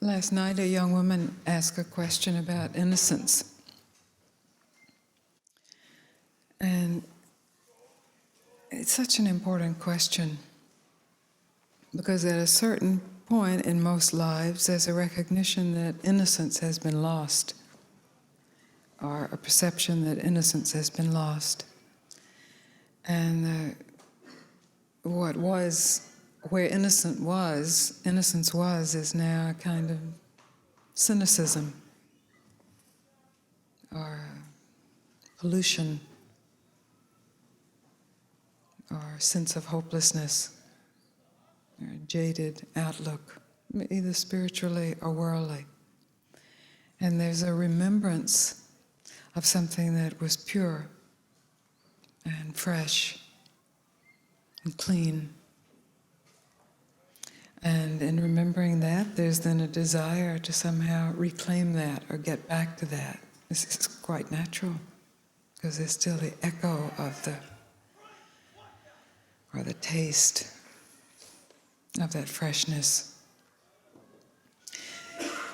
Last night, a young woman asked a question about innocence. And it's such an important question because at a certain point in most lives, there's a recognition that innocence has been lost, or a perception that innocence has been lost. And what was, where innocence was, is now a kind of cynicism or pollution or sense of hopelessness or jaded outlook, either spiritually or worldly. And there's a remembrance of something that was pure and fresh and clean. And in remembering that, there's then a desire to somehow reclaim that or get back to that. This is quite natural, because there's still the echo of the taste of that freshness.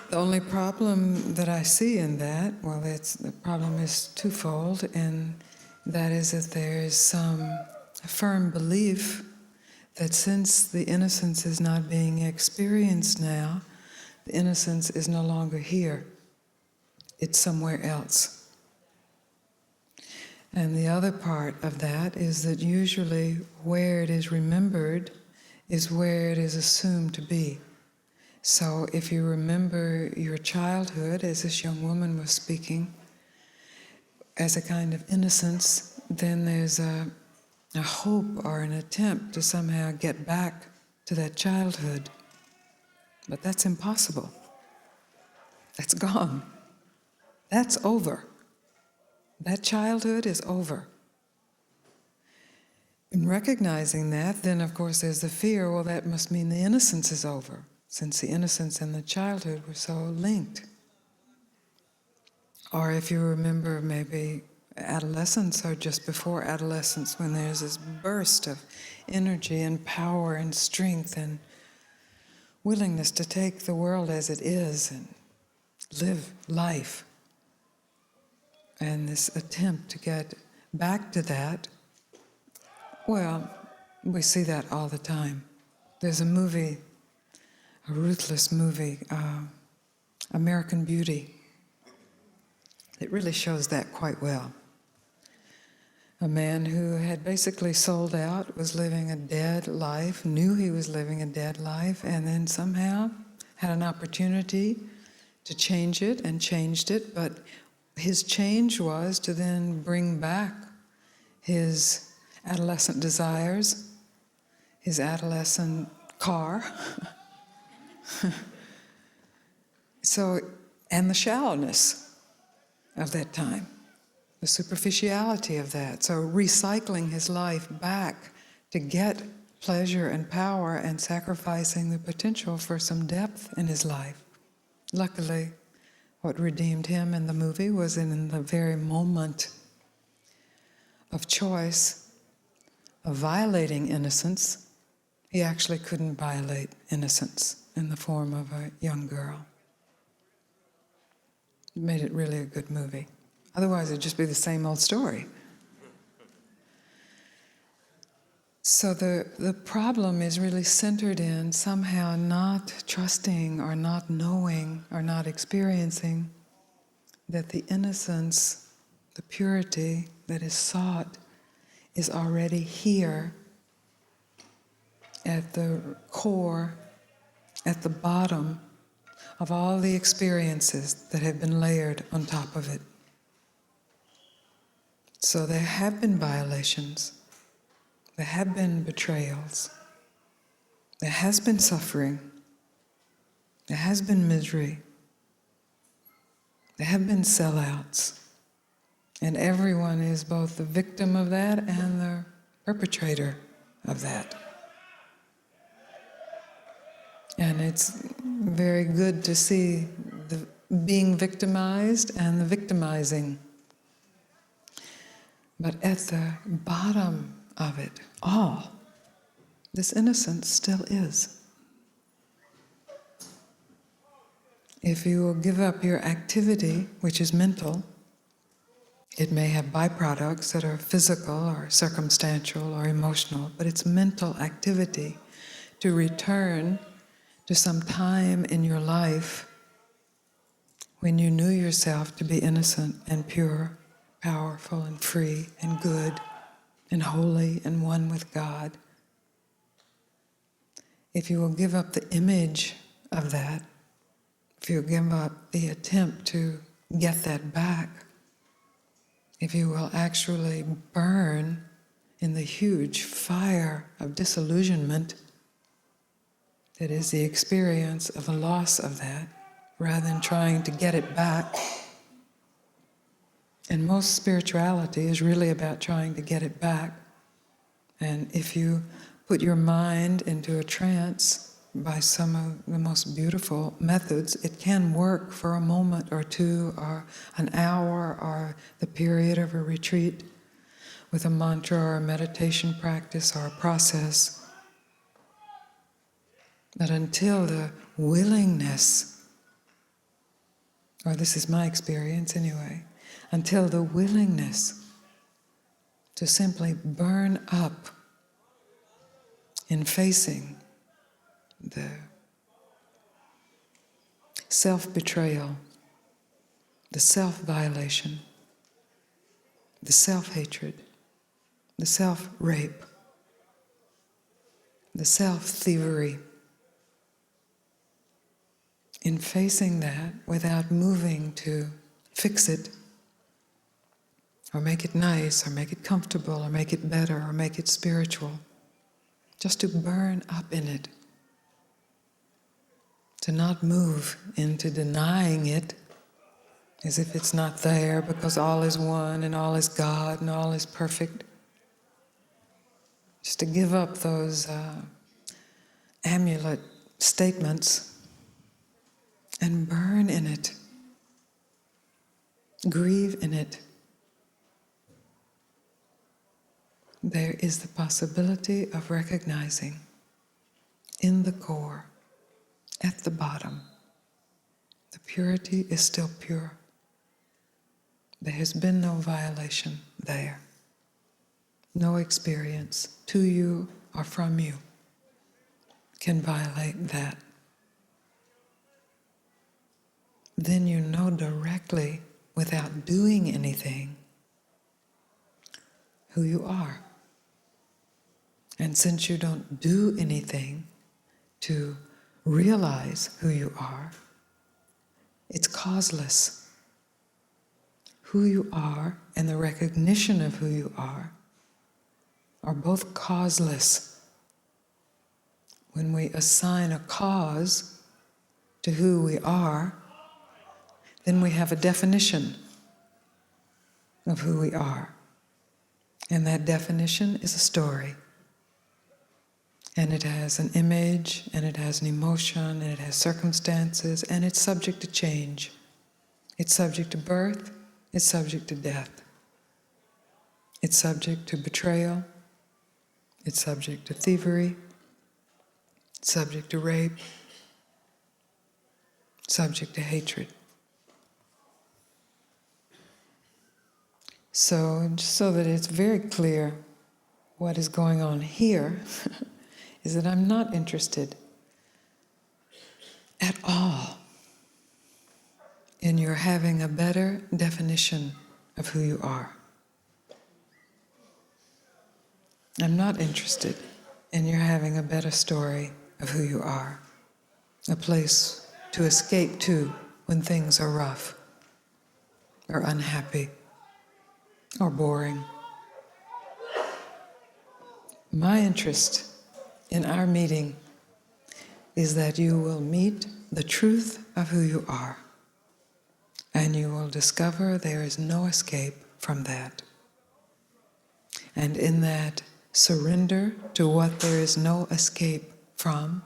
The only problem that I see in that, the problem is twofold, and that is that there is some firm belief that since the innocence is not being experienced now, the innocence is no longer here. It's somewhere else. And the other part of that is that usually where it is remembered is where it is assumed to be. So if you remember your childhood, as this young woman was speaking, as a kind of innocence, then there's a hope or an attempt to somehow get back to that childhood. But that's impossible. That's gone. That's over. That childhood is over. In recognizing that, then of course there's the fear, well, that must mean the innocence is over, since the innocence and the childhood were so linked. Or if you remember maybe adolescence or just before adolescence, when there's this burst of energy and power and strength and willingness to take the world as it is and live life. And this attempt to get back to that, well, we see that all the time. There's a movie, a ruthless movie, American Beauty. It really shows that quite well. A man who had basically sold out, was living a dead life, knew he was living a dead life, and then somehow had an opportunity to change it and changed it, but his change was to then bring back his adolescent desires, his adolescent car, and the shallowness of that time, the superficiality of that. So recycling his life back to get pleasure and power and sacrificing the potential for some depth in his life. Luckily, what redeemed him in the movie was in the very moment of choice, of violating innocence. He actually couldn't violate innocence in the form of a young girl. It made it really a good movie. Otherwise, it'd just be the same old story. So the problem is really centered in somehow not trusting or not knowing or not experiencing that the innocence, the purity that is sought is already here at the core, at the bottom of all the experiences that have been layered on top of it. So there have been violations, there have been betrayals, there has been suffering, there has been misery, there have been sellouts, and everyone is both the victim of that and the perpetrator of that. And it's very good to see the being victimized and the victimizing. But at the bottom of it all, this innocence still is. If you will give up your activity, which is mental, it may have byproducts that are physical or circumstantial or emotional, but it's mental activity to return to some time in your life when you knew yourself to be innocent and pure, powerful and free and good and holy and one with God. If you will give up the image of that, if you give up the attempt to get that back, if you will actually burn in the huge fire of disillusionment that is the experience of the loss of that, rather than trying to get it back. And most spirituality is really about trying to get it back. And if you put your mind into a trance by some of the most beautiful methods, it can work for a moment or two, or an hour, or the period of a retreat with a mantra or a meditation practice or a process. But until the willingness, or this is my experience anyway, until the willingness to simply burn up in facing the self-betrayal, the self-violation, the self-hatred, the self-rape, the self-thievery, in facing that without moving to fix it, or make it nice, or make it comfortable, or make it better, or make it spiritual, just to burn up in it, to not move into denying it as if it's not there because all is one and all is God and all is perfect. Just to give up those amulet statements and burn in it, grieve in it. There is the possibility of recognizing in the core, at the bottom, the purity is still pure. There has been no violation there. No experience to you or from you can violate that. Then you know directly, without doing anything, who you are. And since you don't do anything to realize who you are, it's causeless. Who you are and the recognition of who you are both causeless. When we assign a cause to who we are, then we have a definition of who we are. And that definition is a story. And it has an image, and it has an emotion, and it has circumstances, and it's subject to change. It's subject to birth, it's subject to death. It's subject to betrayal, it's subject to thievery, it's subject to rape, subject to hatred. So, just so that it's very clear what is going on here, is that I'm not interested at all in your having a better definition of who you are. I'm not interested in your having a better story of who you are, a place to escape to when things are rough, or unhappy, or boring. My interest in our meeting is that you will meet the truth of who you are, and you will discover there is no escape from that. And in that surrender to what there is no escape from,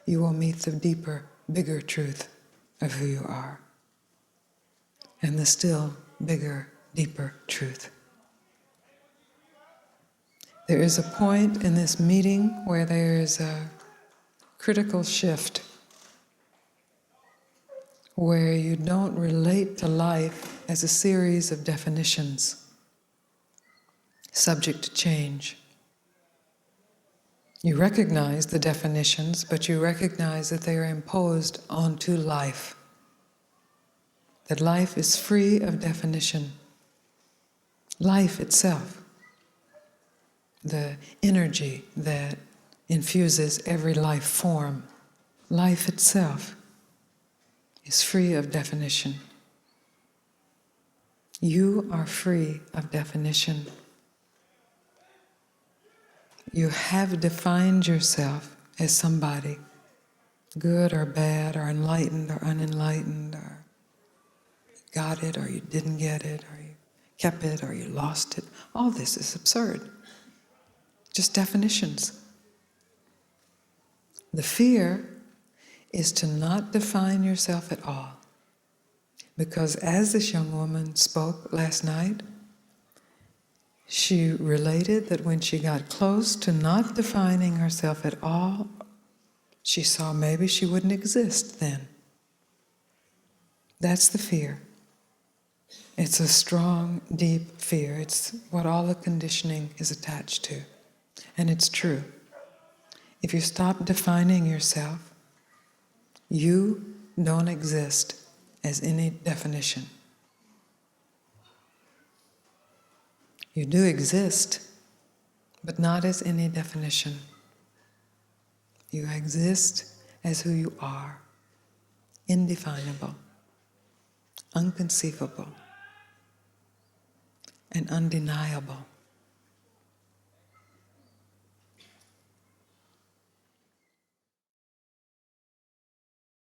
you will meet the deeper, bigger truth of who you are, and the still bigger, deeper truth. There is a point in this meeting where there is a critical shift where you don't relate to life as a series of definitions, subject to change. You recognize the definitions, but you recognize that they are imposed onto life. That life is free of definition. Life itself, the energy that infuses every life form, life itself is free of definition. You are free of definition. You have defined yourself as somebody, good or bad, or enlightened or unenlightened, or you got it or you didn't get it, or you kept it or you lost it. All this is absurd. Just definitions. The fear is to not define yourself at all. Because as this young woman spoke last night, she related that when she got close to not defining herself at all, she saw maybe she wouldn't exist then. That's the fear. It's a strong, deep fear. It's what all the conditioning is attached to. And it's true. If you stop defining yourself, you don't exist as any definition. You do exist, but not as any definition. You exist as who you are, indefinable, unconceivable, and undeniable.